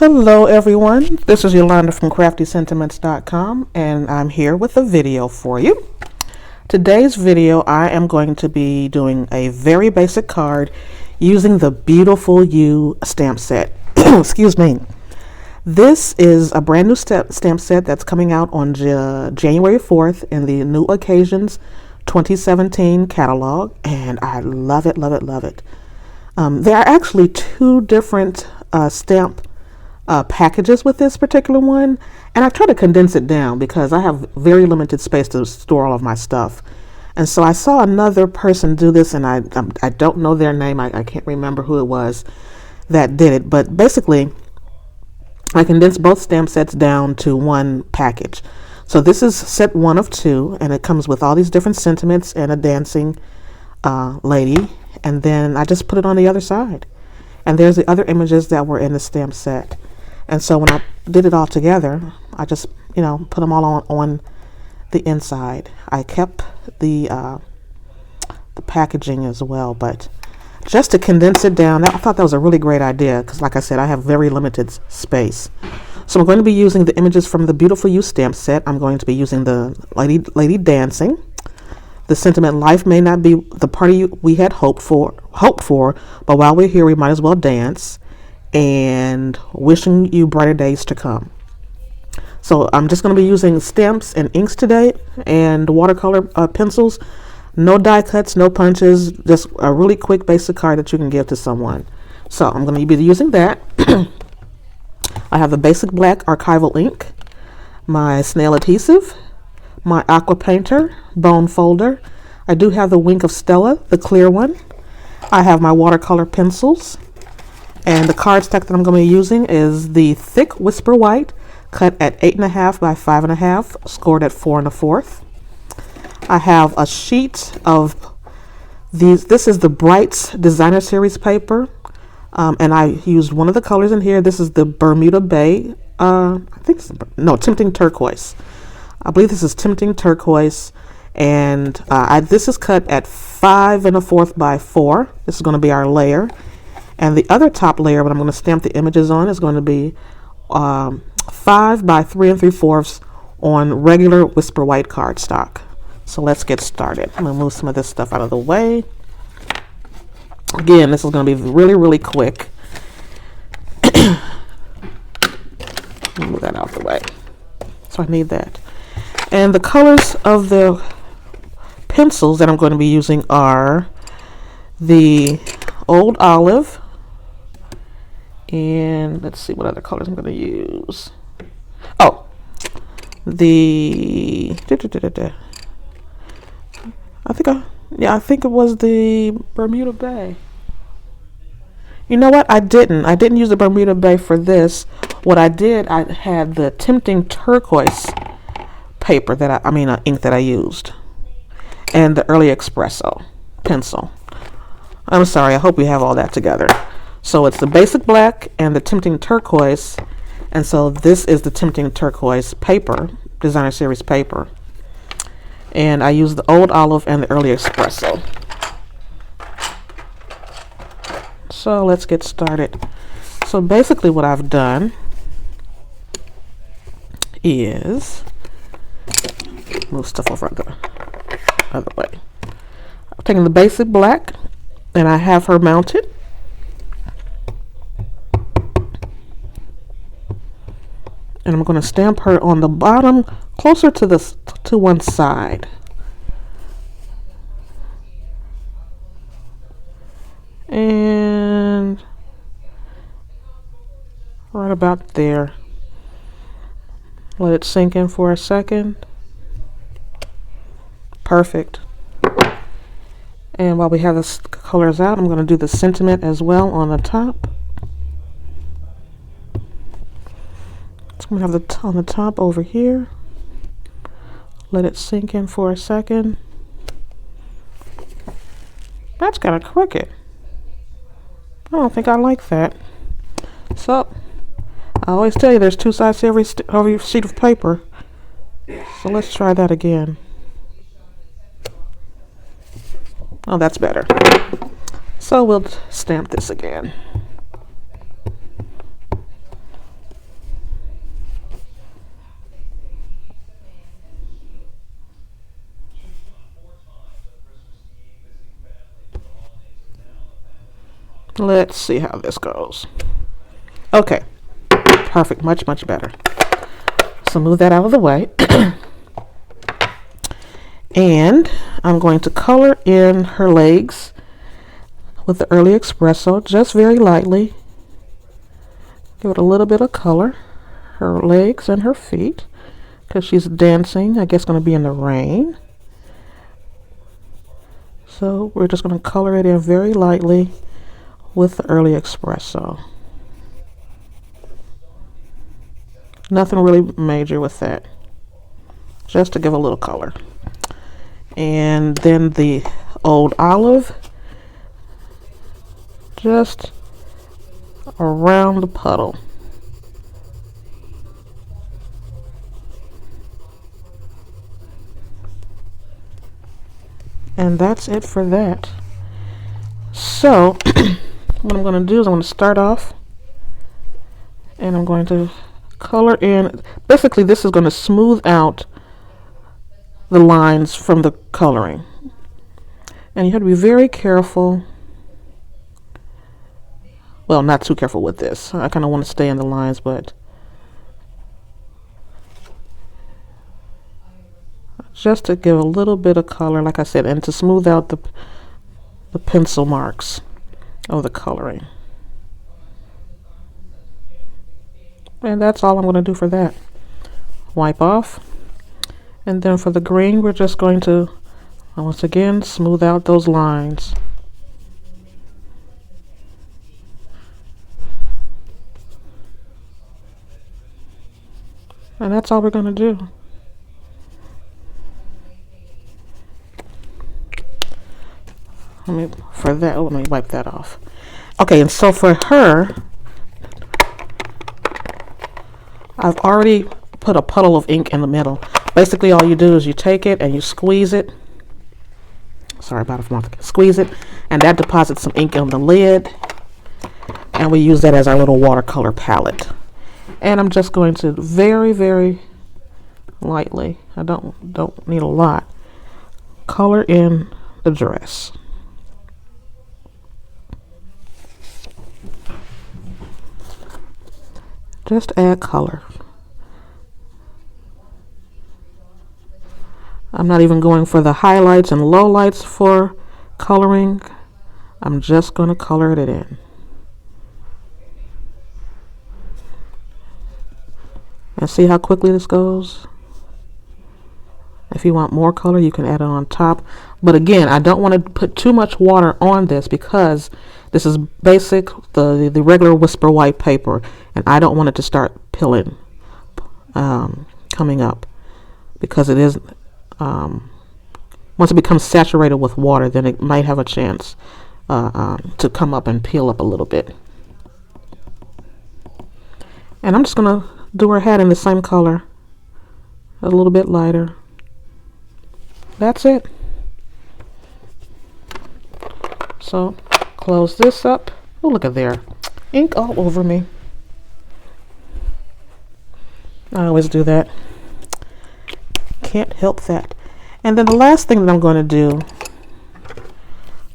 Hello everyone, this is Yolanda from CraftySentiments.com and I'm here with a video for you. Today's video I am going to be doing a very basic card using the Beautiful You stamp set. Excuse me. This is a brand new stamp set that's coming out on January 4th in the New Occasions 2017 catalog, and I love it, love it, love it. There are actually two different stamp packages with this particular one, and I've tried to condense it down because I have very limited space to store all of my stuff. And so I saw another person do this, and I don't know their name. I can't remember who it was that did it, but basically I condensed both stamp sets down to one package. So this is set 1 of 2, and it comes with all these different sentiments and a dancing lady, and then I just put it on the other side. And there's the other images that were in the stamp set. And so when I did it all together, I just, put them all on the inside. I kept the packaging as well, but just to condense it down, I thought that was a really great idea because, like I said, I have very limited space. So I'm going to be using the images from the Beautiful You stamp set. I'm going to be using the lady dancing, the sentiment, life may not be the party we had hoped for, but while we're here, we might as well dance, and wishing you brighter days to come. So I'm just going to be using stamps and inks today and watercolor pencils. No die cuts, no punches, just a really quick basic card that you can give to someone. So I'm going to be using that. I have the basic black archival ink, my snail adhesive, my aqua painter bone folder. I do have the Wink of Stella, the clear one. I have my watercolor pencils, and the cardstock that I'm going to be using is the thick Whisper White, cut at 8.5 by 5.5, scored at 4 1/4. I have a sheet of these. This is the Brights Designer Series paper, and I used one of the colors in here. This is the Bermuda Bay. Tempting Turquoise. I believe this is Tempting Turquoise, and this is cut at 5 1/4 by 4. This is going to be our layer, and the other top layer, what I'm going to stamp the images on, is going to be 5 by 3 3/4 on regular Whisper White cardstock. So let's get started. I'm going to move some of this stuff out of the way. Again, this is going to be really, really quick. Move that out the way. So I need that. And the colors of the pencils that I'm going to be using are the Old Olive, and let's see what other colors I'm going to use. Oh, the I think it was the Bermuda Bay. You know what? I didn't use the Bermuda Bay for this. What I did, I had the Tempting Turquoise paper that ink that I used, and the Early Espresso pencil. I'm sorry, I hope we have all that together. So it's the basic black and the Tempting Turquoise, and so this is the Tempting Turquoise paper, Designer Series paper, and I used the Old Olive and the Early Espresso. So let's get started. So basically what I've done is move stuff over the other way. I've taken the basic black and I have her mounted. And I'm going to stamp her on the bottom closer to one side. And right about there. Let it sink in for a second. Perfect. And while we have the colors out, I'm going to do the sentiment as well on the top. So I'm going to have on the top over here. Let it sink in for a second. That's kind of crooked. I don't think I like that. So I always tell you there's two sides to every sheet of paper. So let's try that again. Oh, that's better. So we'll stamp this again. Let's see how this goes. Okay, perfect, much better. So move that out of the way. And I'm going to color in her legs with the early espresso, just very lightly. Give it a little bit of color. Her legs and her feet, because she's dancing, I guess going to be in the rain. So we're just going to color it in very lightly with the early espresso. Nothing really major with that, just to give a little color. And then the old olive, just around the puddle. And that's it for that. So what I'm going to do is I'm going to start off and I'm going to color in. Basically, this is going to smooth out the lines from the coloring. And you have to be very careful. Well, not too careful with this. I kind of want to stay in the lines, but just to give a little bit of color, like I said, and to smooth out the pencil marks of the coloring. And that's all I'm going to do for that. Wipe off. And then for the green, we're just going to, once again, smooth out those lines. And that's all we're going to do. Let me wipe that off. Okay, and so for her, I've already put a puddle of ink in the middle. Basically, all you do is you take it and you squeeze it. Sorry about it, squeeze it, and that deposits some ink on the lid. And we use that as our little watercolor palette. And I'm just going to very lightly, I don't need a lot, color in the dress. Just add color. I'm not even going for the highlights and lowlights for coloring. I'm just going to color it in. And see how quickly this goes? If you want more color, you can add it on top. But again, I don't want to put too much water on this because this is basic, the regular Whisper white paper, and I don't want it to start pilling, coming up, because it is, once it becomes saturated with water, then it might have a chance to come up and peel up a little bit. And I'm just going to do her head in the same color, a little bit lighter. That's it. So close this up. Oh, look at there, ink all over me. I always do that. Can't help that. And then the last thing that I'm going to do,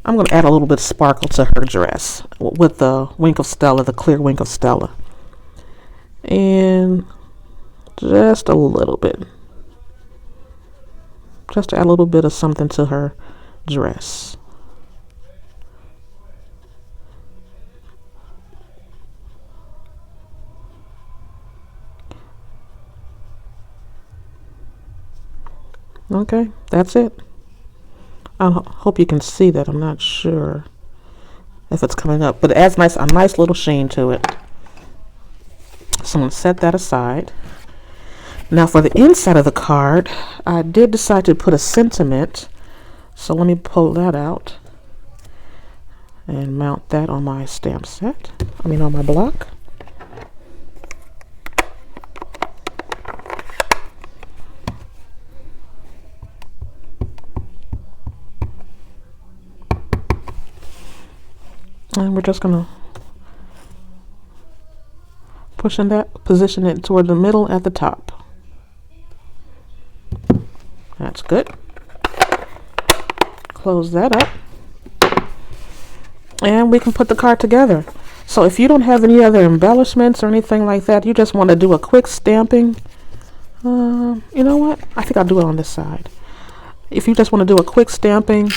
I'm going to add a little bit of sparkle to her dress with the Wink of Stella, the clear Wink of Stella. And just a little bit. Just to add a little bit of something to her dress. Okay, that's it. I hope you can see that. I'm not sure if it's coming up, but it adds a nice little sheen to it. So I'm going to set that aside. Now for the inside of the card, I did decide to put a sentiment. So let me pull that out and mount that on my stamp set. On my block. And we're just going to position it toward the middle at the top. That's good. Close that up. and we can put the card together. So if you don't have any other embellishments or anything like that, you just want to do a quick stamping. You know what? I think I'll do it on this side. If you just want to do a quick stamping,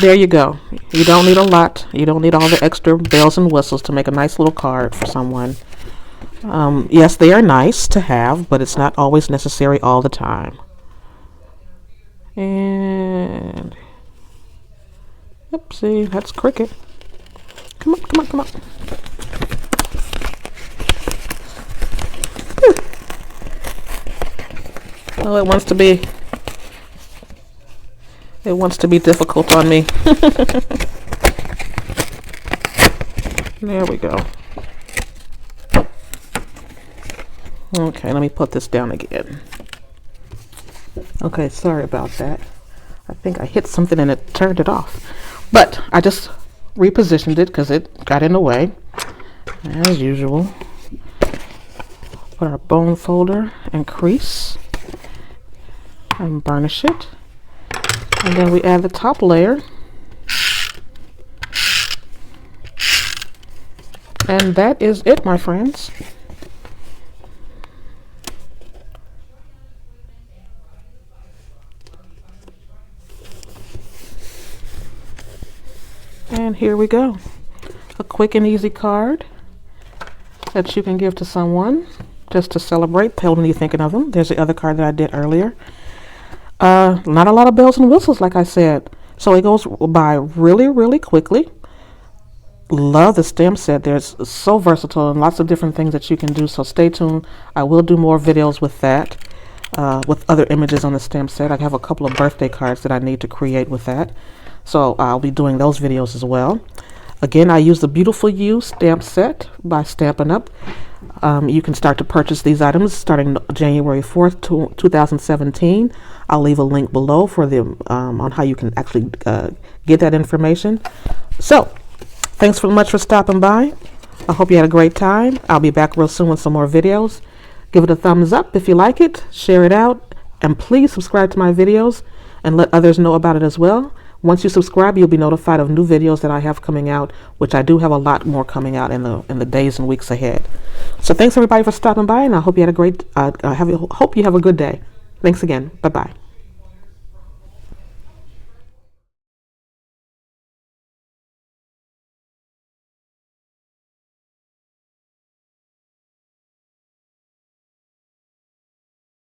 there you go. You don't need a lot. You don't need all the extra bells and whistles to make a nice little card for someone. Yes, they are nice to have, but it's not always necessary all the time. And oopsie, that's cricket. Come on, come on, come on. Oh, it wants to be difficult on me. There we go. Okay, let me put this down again. Okay, sorry about that. I think I hit something and it turned it off. But I just repositioned it because it got in the way, as usual. Put our bone folder and crease and burnish it. And then we add the top layer. And that is it, my friends. And here we go. A quick and easy card that you can give to someone just to celebrate. Tell them you're thinking of them. There's the other card that I did earlier. Not a lot of bells and whistles, like I said. So it goes by really, really quickly. Love the stamp set. There's so versatile and lots of different things that you can do. So stay tuned. I will do more videos with that, with other images on the stamp set. I have a couple of birthday cards that I need to create with that. So I'll be doing those videos as well. Again, I use the Beautiful You stamp set by Stampin' Up. You can start to purchase these items starting January 4th, 2017. I'll leave a link below for the on how you can actually get that information. So, thanks so much for stopping by. I hope you had a great time. I'll be back real soon with some more videos. Give it a thumbs up if you like it. Share it out. And please subscribe to my videos and let others know about it as well. Once you subscribe, you'll be notified of new videos that I have coming out, which I do have a lot more coming out in the days and weeks ahead. So thanks everybody for stopping by, and I hope you had a great hope you have a good day. Thanks again. Bye-bye.